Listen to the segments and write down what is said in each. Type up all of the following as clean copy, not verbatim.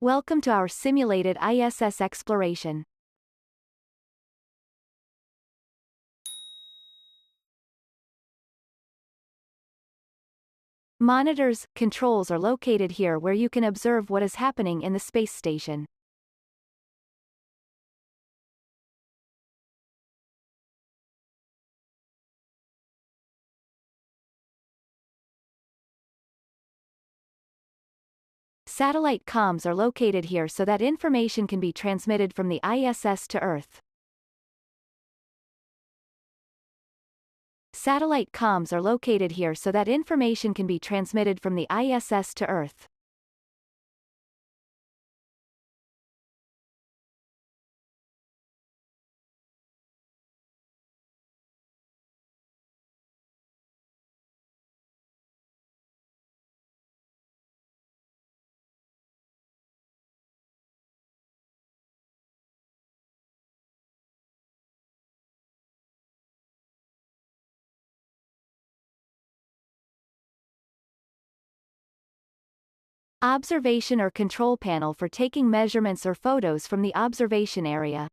Welcome to our simulated ISS exploration. Monitors, controls are located here where you can observe what is happening in the space station. Satellite comms are located here so that information can be transmitted from the ISS to Earth. Satellite comms are located here so that information can be transmitted from the ISS to Earth. Observation or control panel for taking measurements or photos from the observation area.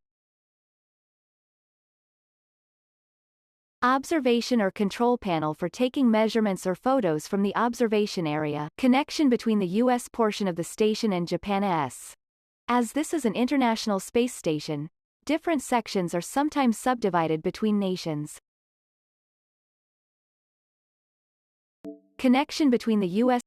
Observation or control panel for taking measurements or photos from the observation area. Connection between the U.S. portion of the station and Japan. As this is an international space station, different sections are sometimes subdivided between nations. Connection between the U.S.